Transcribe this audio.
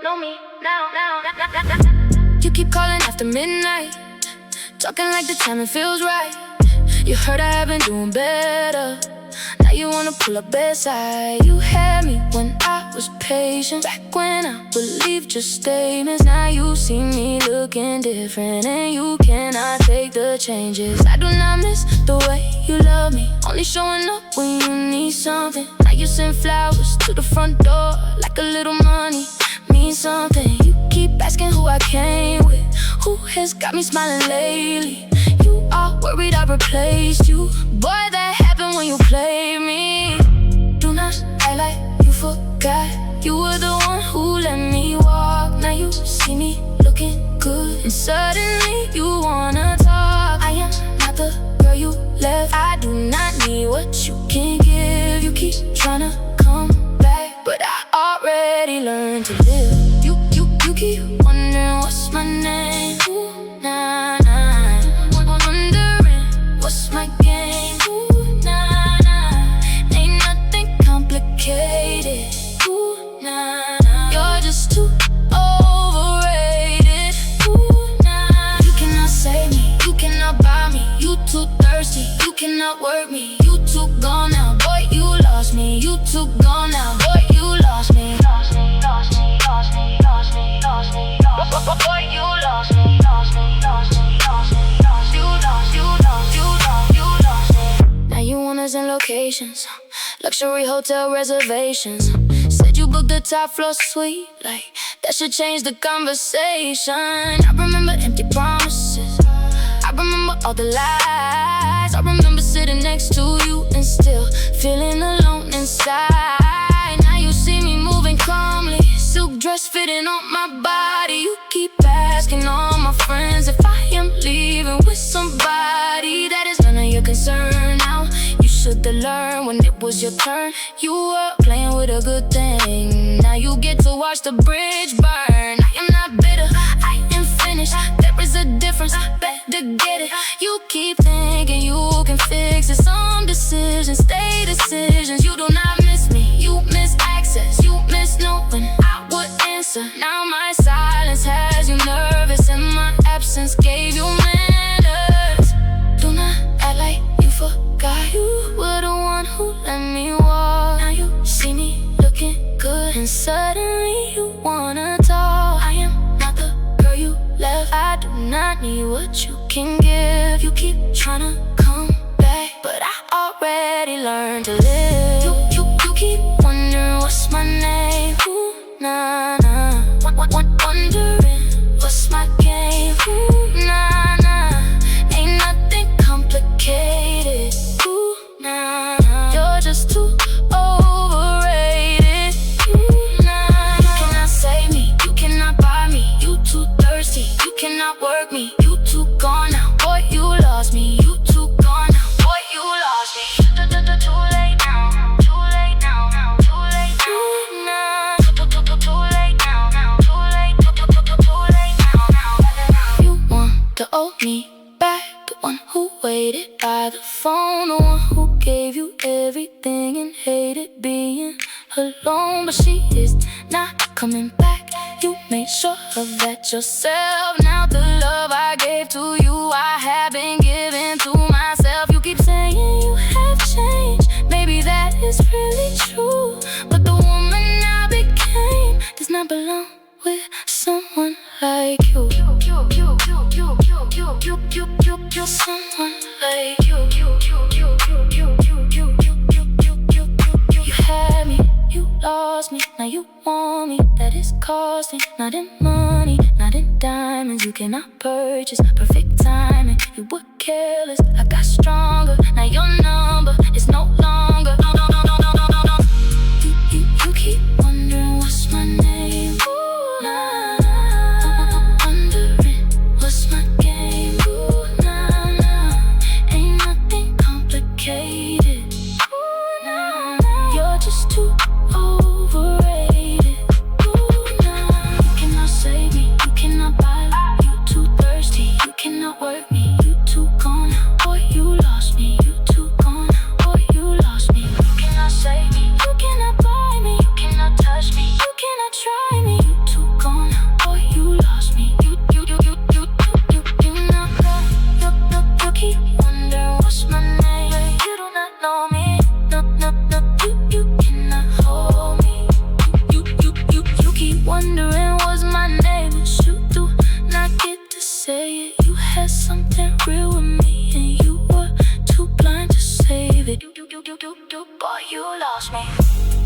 know me now. You keep calling after midnight, talking like the timing feels right. You heard I have been doing better. Now you wanna pull up bedside. You had me when I was patient, back when I believed your statements. Now you see me looking different, and you cannot take the changes. I do not miss the way you love me, only showing up when you need something. Now you send flowers to the front door, like a little money means something. You keep asking who I came with, who has got me smiling lately. You are worried I replaced you. Boy, that happened when you played me. Do not act like you forgot. You were the one who let me walk. Now you see me looking good, and suddenly you wanna talk. I am not the girl you left. I do not need what you can give. You keep tryna come back, but I already learned to live. You keep wondering what's my name. Ooh, nah, nah. Wondering what's my game. Ooh, nah, nah. Ain't nothing complicated. Ooh, nah, nah. You're just too overrated. Ooh, nah. You cannot save me, you cannot buy me. You too thirsty, you cannot work me. You too gone now, boy, you lost me. You too gone now, boy, you lost me. Lost me, lost me, lost me, lost me, lost me. Boy, you lost me, lost me, lost me, lost me, lost you, lost you, lost you, lost you, lost me. Now you want us in locations, luxury hotel reservations. Said you booked the top floor suite, like that should change the conversation. I remember empty promises, I remember all the lies. I remember sitting next to you and still feeling alone inside. Now you see me moving calmly, silk dress fitting on my body. You keep asking all my friends if I am leaving with somebody. That is none of your concern now. You should have learned when it was your turn. You were playing with a good thing, now you get to watch the bridge burn. I am not bitter, I am finished. There is a difference, better get it. You keep thinking you can fix it. Some decisions stay decisions. You do not miss me, you miss access. You miss knowing I would answer. Now my silence has you nervous, and my absence gave you manners. Do not act like you forgot. You were the one who let me walk. Now you see me looking good, and suddenly you wanna talk. I am not the girl you left. I do not need what you can give. You keep tryna come back, but I already learned to live. You keep wondering what's my name. Ooh, nah, nah. Wondering what's my game. Ooh, nah, nah. Ain't nothing complicated. Ooh, nah, nah. You're just too overrated. Ooh, nah. You cannot save me, you cannot buy me. You too thirsty, you cannot work me. You too gone now, boy, you lost me. You too gone now, boy, you lost me. Too late now, too late now, too late now. Ooh, nah. Too late now, too late, too late now. You want to owe me back, the one who waited by the phone, the one who gave you everything and hated being alone. But she is not coming back. You made sure of that yourself. Now the love I gave to you, I have been giving to myself. You keep saying you have changed, maybe that is really true, but the woman I became does not belong with someone like you. Someone like you. You had me, you lost me, now you want me. That is costing, not in money, not in diamonds. You cannot purchase perfect timing. You were careless, I got stronger. Now your number is no longer. No. You keep wondering what's my name. Ooh, nah, nah. Wondering what's my game. Ooh, nah, nah. Ain't nothing complicated. Ooh, nah, nah. You're just too overrated. Ooh, nah. You cannot save me, you cannot buy me. You too thirsty, you cannot work me. You too gone now, boy, you lost me. You too gone now, boy, you lost me. stupid. Boy, you lost me.